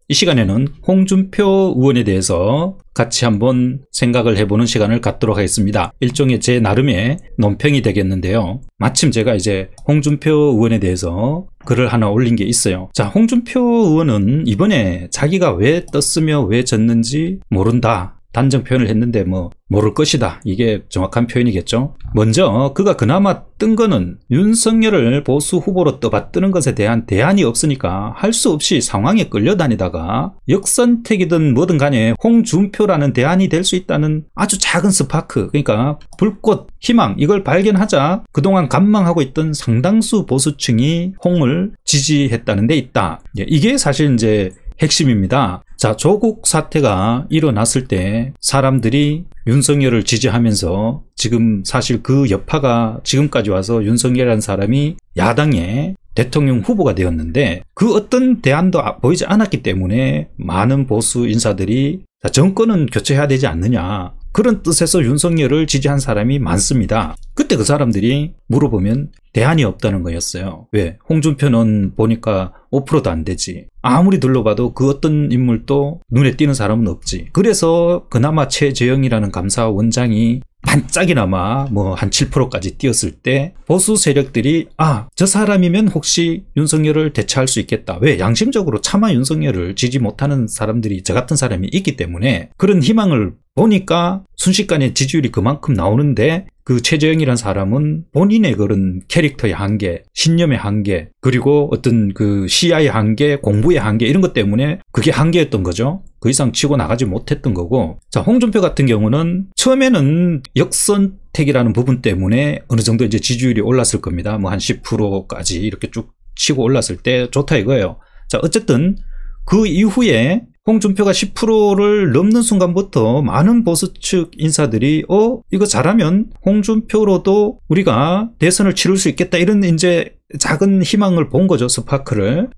이 시간에는 홍준표 의원에 대해서 같이 한번 생각을 해보는 시간을 갖도록 하겠습니다. 일종의 제 나름의 논평이 되겠는데요. 마침 제가 이제 홍준표 의원에 대해서 글을 하나 올린 게 있어요. 자, 홍준표 의원은 이번에 자기가 왜 떴으며 왜 졌는지 모른다. 단정 표현을 했는데 뭐 모를 것이다. 이게 정확한 표현이겠죠. 먼저 그가 그나마 뜬 거는 윤석열을 보수 후보로 떠받드는 것에 대한 대안이 없으니까 할 수 없이 상황에 끌려다니다가 역선택이든 뭐든 간에 홍준표라는 대안이 될 수 있다는 아주 작은 스파크, 그러니까 불꽃, 희망, 이걸 발견하자 그동안 관망하고 있던 상당수 보수층이 홍을 지지했다는 데 있다. 이게 사실 이제 핵심입니다. 자, 조국 사태가 일어났을 때 사람들이 윤석열을 지지하면서 지금 사실 그 여파가 지금까지 와서 윤석열이라는 사람이 야당의 대통령 후보가 되었는데 그 어떤 대안도 보이지 않았기 때문에 많은 보수 인사들이 정권은 교체해야 되지 않느냐, 그런 뜻에서 윤석열을 지지한 사람이 많습니다. 그때 그 사람들이 물어보면 대안이 없다는 거였어요. 왜? 홍준표는 보니까 5%도 안 되지. 아무리 둘러봐도 그 어떤 인물도 눈에 띄는 사람은 없지. 그래서 그나마 최재형이라는 감사원장이 반짝이나마 뭐 한 7%까지 뛰었을 때 보수 세력들이 저 사람이면 혹시 윤석열을 대체할 수 있겠다. 왜? 양심적으로 차마 윤석열을 지지 못하는 사람들이 저 같은 사람이 있기 때문에 그런 희망을 보니까 순식간에 지지율이 그만큼 나오는데 그 최재형이라는 사람은 본인의 그런 캐릭터의 한계, 신념의 한계, 그리고 어떤 그 시야의 한계, 공부의 한계, 이런 것 때문에 그게 한계였던 거죠. 그 이상 치고 나가지 못했던 거고. 자, 홍준표 같은 경우는 처음에는 역선택이라는 부분 때문에 어느 정도 이제 지지율이 올랐을 겁니다. 뭐 한 10%까지 이렇게 쭉 치고 올랐을 때 좋다 이거예요. 자, 어쨌든 그 이후에 홍준표가 10%를 넘는 순간부터 많은 보수 측 인사들이 이거 잘하면 홍준표로도 우리가 대선을 치를 수 있겠다, 이런 이제 작은 희망을 본 거죠. 스파크를.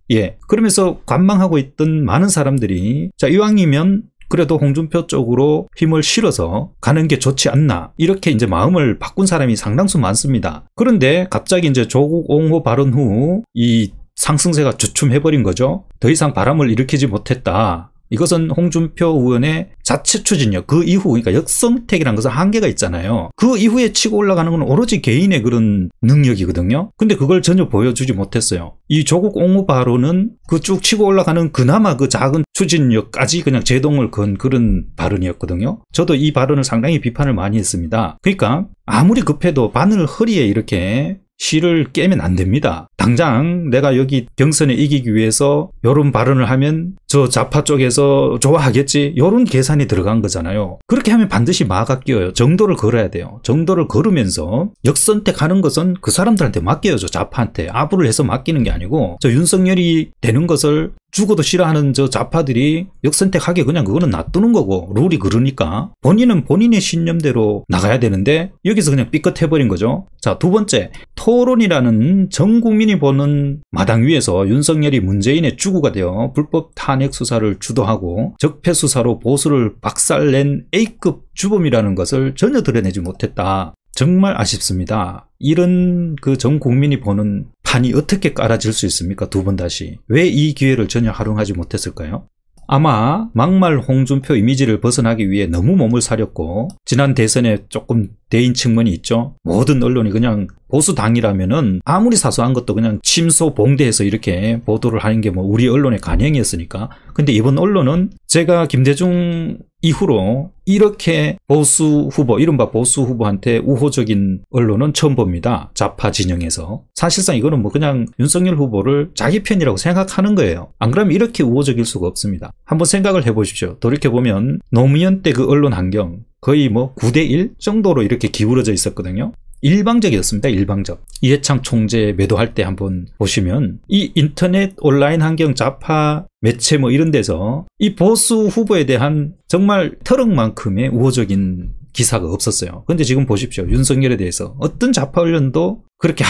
그러면서 관망하고 있던 많은 사람들이 자, 이왕이면 그래도 홍준표 쪽으로 힘을 실어서 가는 게 좋지 않나, 이렇게 이제 마음을 바꾼 사람이 상당수 많습니다. 그런데 갑자기 이제 조국 옹호 발언 후 이 상승세가 주춤해버린 거죠. 더 이상 바람을 일으키지 못했다. 이것은 홍준표 의원의 자체 추진력, 그 이후, 그러니까 역선택이라는 것은 한계가 있잖아요. 그 이후에 치고 올라가는 건 오로지 개인의 그런 능력이거든요. 근데 그걸 전혀 보여주지 못했어요. 이 조국 옹호 발언은 그 쭉 치고 올라가는 그나마 그 작은 추진력까지 그냥 제동을 건 그런 발언이었거든요. 저도 이 발언을 상당히 비판을 많이 했습니다. 그러니까 아무리 급해도 바늘 허리에 이렇게 실을 깨면 안 됩니다. 당장 내가 여기 경선에 이기기 위해서 이런 발언을 하면 저 좌파 쪽에서 좋아하겠지, 이런 계산이 들어간 거잖아요. 그렇게 하면 반드시 마가 끼어요. 정도를 걸어야 돼요. 정도를 걸으면서 역선택하는 것은 그 사람들한테 맡겨야죠. 좌파한테 아부를 해서 맡기는 게 아니고, 저 윤석열이 되는 것을 죽어도 싫어하는 저 좌파들이 역선택하게 그냥 그거는 놔두는 거고, 룰이 그러니까 본인은 본인의 신념대로 나가야 되는데 여기서 그냥 삐끗해버린 거죠. 자, 두 번째, 토론이라는 전 국민이 보는 마당 위에서 윤석열이 문재인의 주구가 되어 불법 탄핵 수사를 주도하고 적폐 수사로 보수를 박살낸 A급 주범이라는 것을 전혀 드러내지 못했다. 정말 아쉽습니다. 이런 그 전 국민이 보는 판이 어떻게 깔아질 수 있습니까? 두 번 다시. 왜 이 기회를 전혀 활용하지 못했을까요? 아마 막말 홍준표 이미지를 벗어나기 위해 너무 몸을 사렸고, 지난 대선에 조금 대인 측면이 있죠. 모든 언론이 그냥 보수당이라면은 아무리 사소한 것도 그냥 침소 봉대해서 이렇게 보도를 하는 게 뭐 우리 언론의 관행이었으니까. 근데 이번 언론은 제가 김대중 이후로 이렇게 보수 후보, 이른바 보수 후보한테 우호적인 언론은 처음 봅니다. 좌파 진영에서. 사실상 이거는 뭐 그냥 윤석열 후보를 자기 편이라고 생각하는 거예요. 안 그러면 이렇게 우호적일 수가 없습니다. 한번 생각을 해보십시오. 돌이켜보면 노무현 때 그 언론 환경 거의 뭐 9대1 정도로 이렇게 기울어져 있었거든요. 일방적이었습니다. 일방적. 이해창 총재 매도할 때 한번 보시면 이 인터넷 온라인 환경, 좌파 매체 뭐 이런 데서 이 보수 후보에 대한 정말 터럭만큼의 우호적인 기사가 없었어요. 근데 지금 보십시오. 윤석열에 대해서 어떤 좌파 언론도 그렇게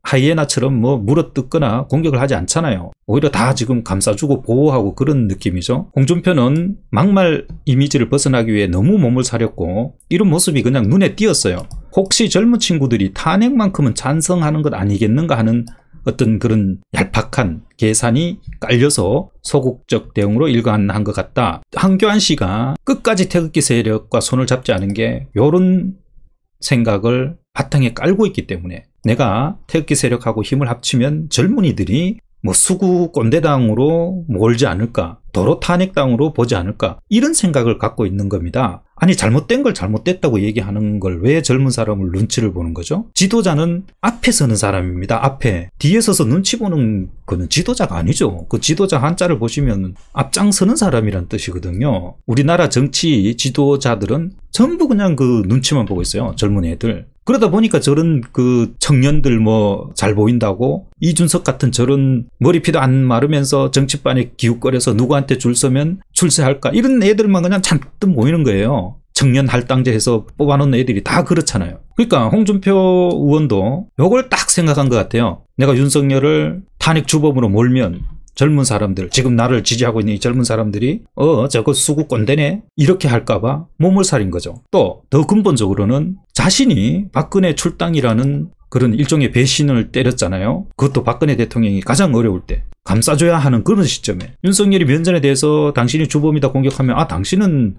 하이에나처럼 뭐 물어뜯거나 공격을 하지 않잖아요. 오히려 다 지금 감싸주고 보호하고 그런 느낌이죠. 홍준표는 막말 이미지를 벗어나기 위해 너무 몸을 사렸고 이런 모습이 그냥 눈에 띄었어요. 혹시 젊은 친구들이 탄핵만큼은 찬성하는 것 아니겠는가 하는 어떤 그런 얄팍한 계산이 깔려서 소극적 대응으로 일관한 것 같다. 황교안 씨가 끝까지 태극기 세력과 손을 잡지 않은 게 이런 생각을 바탕에 깔고 있기 때문에 내가 태극기 세력하고 힘을 합치면 젊은이들이 뭐 수구 꼰대당으로 몰지 않을까, 도로 탄핵당으로 보지 않을까, 이런 생각을 갖고 있는 겁니다. 아니, 잘못된 걸 잘못됐다고 얘기하는 걸 왜 젊은 사람을 눈치를 보는 거죠? 지도자는 앞에 서는 사람입니다. 앞에. 뒤에 서서 눈치 보는 거는 지도자가 아니죠. 그 지도자 한자를 보시면 앞장서는 사람이란 뜻이거든요. 우리나라 정치 지도자들은 전부 그냥 그 눈치만 보고 있어요. 젊은 애들. 그러다 보니까 저런 그 청년들 뭐 잘 보인다고 이준석 같은 저런 머리피도 안 마르면서 정치판에 기웃거려서 누구한테 줄 서면 출세할까, 이런 애들만 그냥 잔뜩 모이는 거예요. 청년 할당제 해서 뽑아놓은 애들이 다 그렇잖아요. 그러니까 홍준표 의원도 요걸 딱 생각한 것 같아요. 내가 윤석열을 탄핵 주범으로 몰면 젊은 사람들, 지금 나를 지지하고 있는 이 젊은 사람들이 저거 수구 꼰대네 이렇게 할까봐 몸을 사린 거죠. 또 더 근본적으로는 자신이 박근혜 출당이라는 그런 일종의 배신을 때렸잖아요. 그것도 박근혜 대통령이 가장 어려울 때 감싸줘야 하는 그런 시점에 윤석열이 면전에 대해서 당신이 주범이다 공격하면 당신은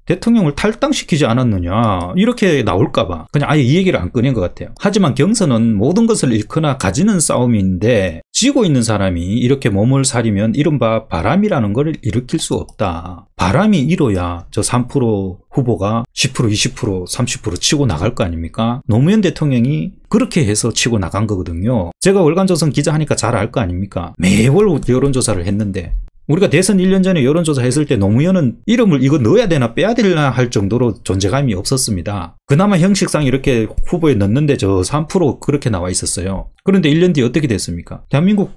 대통령을 탈당시키지 않았느냐 이렇게 나올까봐 그냥 아예 이 얘기를 안 꺼낸 것 같아요. 하지만 경선은 모든 것을 잃거나 가지는 싸움인데 지고 있는 사람이 이렇게 몸을 사리면 이른바 바람이라는 걸 일으킬 수 없다. 바람이 일어야 저 3% 후보가 10%, 20%, 30% 치고 나갈 거 아닙니까? 노무현 대통령이 그렇게 해서 치고 나간 거거든요. 제가 월간조선 기자하니까 잘 알 거 아닙니까? 매월 여론조사를 했는데 우리가 대선 1년 전에 여론조사 했을 때 노무현은 이름을 이거 넣어야 되나 빼야 되나 할 정도로 존재감이 없었습니다. 그나마 형식상 이렇게 후보에 넣는데 저 3% 그렇게 나와 있었어요. 그런데 1년 뒤에 어떻게 됐습니까? 대한민국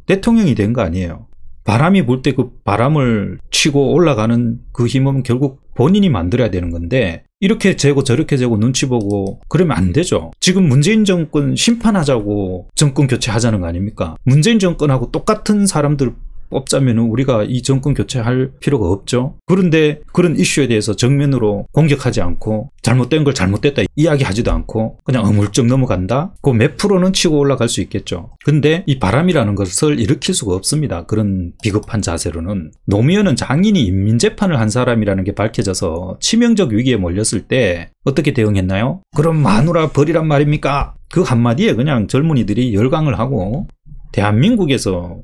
대통령이 된 거 아니에요. 바람이 불 때 그 바람을 치고 올라가는 그 힘은 결국 본인이 만들어야 되는 건데 이렇게 재고 저렇게 재고 눈치 보고 그러면 안 되죠. 지금 문재인 정권 심판하자고 정권 교체하자는 거 아닙니까? 문재인 정권하고 똑같은 사람들 뽑자면 우리가 이 정권 교체할 필요가 없죠. 그런데 그런 이슈에 대해서 정면으로 공격하지 않고 잘못된 걸 잘못됐다 이야기하지도 않고 그냥 어물쩍 넘어간다? 그 몇 프로는 치고 올라갈 수 있겠죠. 근데 이 바람이라는 것을 일으킬 수가 없습니다. 그런 비겁한 자세로는. 노무현은 장인이 인민재판을 한 사람이라는 게 밝혀져서 치명적 위기에 몰렸을 때 어떻게 대응했나요? 그럼 마누라 버리란 말입니까? 그 한마디에 그냥 젊은이들이 열광을 하고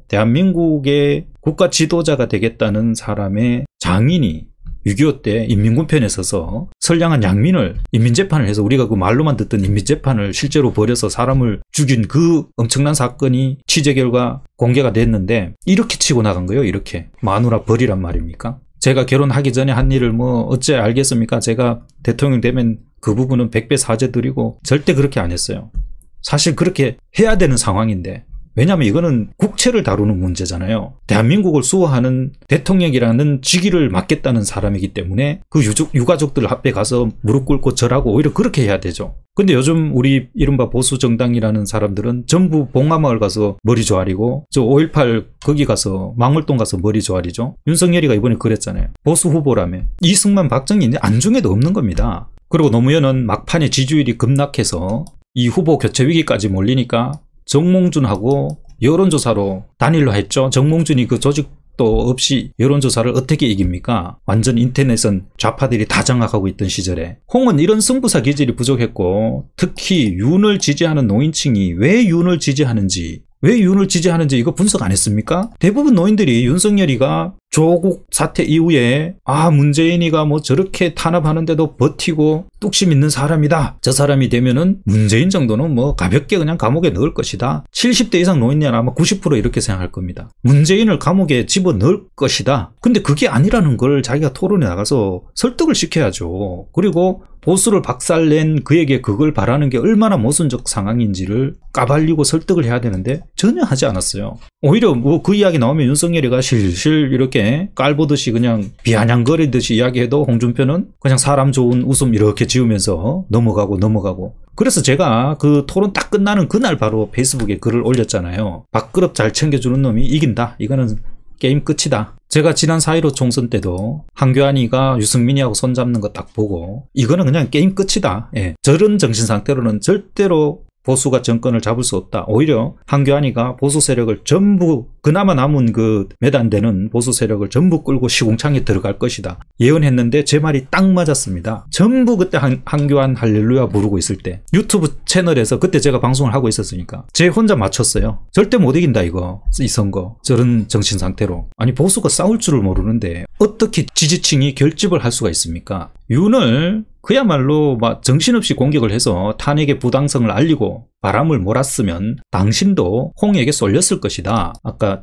대한민국의 국가 지도자가 되겠다는 사람의 장인이 6.25 때 인민군 편에 서서 선량한 양민을 인민재판을 해서 우리가 그 말로만 듣던 인민재판을 실제로 벌여서 사람을 죽인 그 엄청난 사건이 취재 결과 공개가 됐는데 이렇게 치고 나간 거예요. 이렇게. 마누라 버리란 말입니까? 제가 결혼하기 전에 한 일을 뭐 어째 알겠습니까? 제가 대통령 되면 그 부분은 100배 사죄 드리고 절대 그렇게 안 했어요. 사실 그렇게 해야 되는 상황인데 왜냐하면 이거는 국채를 다루는 문제잖아요. 대한민국을 수호하는 대통령이라는 직위를 맡겠다는 사람이기 때문에 그 유가족들 앞에 가서 무릎 꿇고 절하고 오히려 그렇게 해야 되죠. 근데 요즘 우리 이른바 보수 정당이라는 사람들은 전부 봉화마을 가서 머리 조아리고 저 5.18 거기 가서 망월동 가서 머리 조아리죠. 윤석열이가 이번에 그랬잖아요. 보수 후보라며. 이승만 박정희 안중에도 없는 겁니다. 그리고 노무현은 막판에 지지율이 급락해서 이 후보 교체 위기까지 몰리니까 정몽준하고 여론조사로 단일로 했죠. 정몽준이 그 조직도 없이 여론조사를 어떻게 이깁니까? 완전 인터넷은 좌파들이 다 장악하고 있던 시절에. 홍은 이런 승부사 기질이 부족했고 특히 윤을 지지하는 노인층이 왜 윤을 지지하는지 이거 분석 안 했습니까? 대부분 노인들이 윤석열이가 조국 사태 이후에 문재인이가 뭐 저렇게 탄압하는데도 버티고 뚝심 있는 사람이다. 저 사람이 되면은 문재인 정도는 뭐 가볍게 그냥 감옥에 넣을 것이다. 70대 이상 노인이 아마 90% 이렇게 생각할 겁니다. 문재인을 감옥에 집어넣을 것이다. 근데 그게 아니라는 걸 자기가 토론에 나가서 설득을 시켜야죠. 그리고 보수를 박살낸 그에게 그걸 바라는 게 얼마나 모순적 상황인지를 까발리고 설득을 해야 되는데 전혀 하지 않았어요. 오히려 뭐 그 이야기 나오면 윤석열이가 실실 이렇게 깔보듯이 그냥 비아냥거리듯이 이야기해도 홍준표는 그냥 사람 좋은 웃음 이렇게 지으면서 넘어가고 그래서 제가 그 토론 딱 끝나는 그날 바로 페이스북에 글을 올렸잖아요. 밥그릇 잘 챙겨주는 놈이 이긴다. 이거는 게임 끝이다. 제가 지난 4.15 총선 때도 황교안이가 유승민이하고 손잡는 거 딱 보고 이거는 그냥 게임 끝이다. 예. 저런 정신 상태로는 절대로 보수가 정권을 잡을 수 없다. 오히려 황교안이가 보수 세력을 전부 그나마 남은 그 몇 안 되는 보수 세력을 전부 끌고 시궁창에 들어갈 것이다. 예언했는데 제 말이 딱 맞았습니다. 전부 그때 황교안 할렐루야 부르고 있을 때 유튜브 채널에서 그때 제가 방송을 하고 있었으니까 제 혼자 맞췄어요. 절대 못 이긴다 이거. 이 선거. 저런 정신 상태로. 아니 보수가 싸울 줄을 모르는데 어떻게 지지층이 결집을 할 수가 있습니까? 윤을 그야말로 막 정신없이 공격을 해서 탄핵의 부당성을 알리고 바람을 몰았으면 당신도 홍에게 쏠렸을 것이다. 아까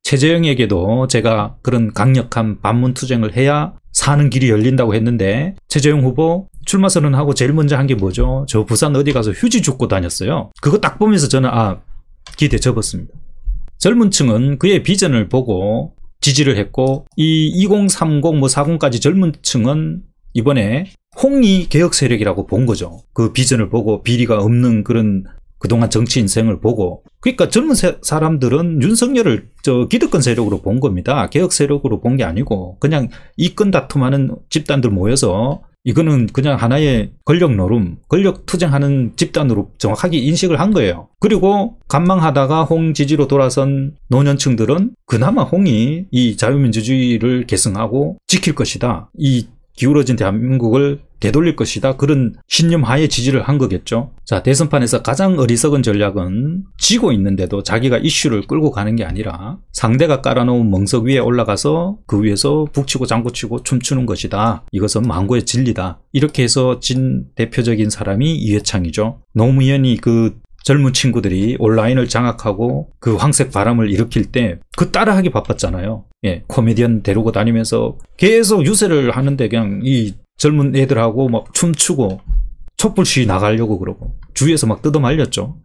최재형에게도 제가 그런 강력한 반문투쟁을 해야 사는 길이 열린다고 했는데 최재형 후보 출마 선언하고 제일 먼저 한 게 뭐죠? 저 부산 어디 가서 휴지 줍고 다녔어요. 그거 딱 보면서 저는 기대 접었습니다. 젊은 층은 그의 비전을 보고 지지를 했고 이 2030, 40까지 젊은 층은 이번에 홍이 개혁 세력이라고 본 거죠. 그 비전을 보고 비리가 없는 그런 그동안 정치 인생을 보고. 그러니까 젊은 사람들은 윤석열을 기득권 세력으로 본 겁니다. 개혁 세력으로 본 게 아니고 그냥 이권 다툼하는 집단들 모여서 이거는 그냥 하나의 권력 노름, 권력 투쟁하는 집단으로 정확하게 인식을 한 거예요. 그리고 간망하다가 홍 지지로 돌아선 노년층들은 그나마 홍이 이 자유민주주의를 계승하고 지킬 것이다. 이 기울어진 대한민국을 되돌릴 것이다. 그런 신념 하에 지지를 한 거겠죠. 자, 대선판에서 가장 어리석은 전략은 지고 있는데도 자기가 이슈를 끌고 가는 게 아니라 상대가 깔아놓은 멍석 위에 올라가서 그 위에서 북치고 장구치고 춤추는 것이다. 이것은 망고의 진리다. 이렇게 해서 진 대표적인 사람이 이회창이죠. 노무현이 그 젊은 친구들이 온라인을 장악하고 그 황색 바람을 일으킬 때 그 따라하기 바빴잖아요. 예, 코미디언 데리고 다니면서 계속 유세를 하는데 그냥 이 젊은 애들하고 막 춤추고 촛불 시위 나가려고 그러고 주위에서 막 뜯어말렸죠.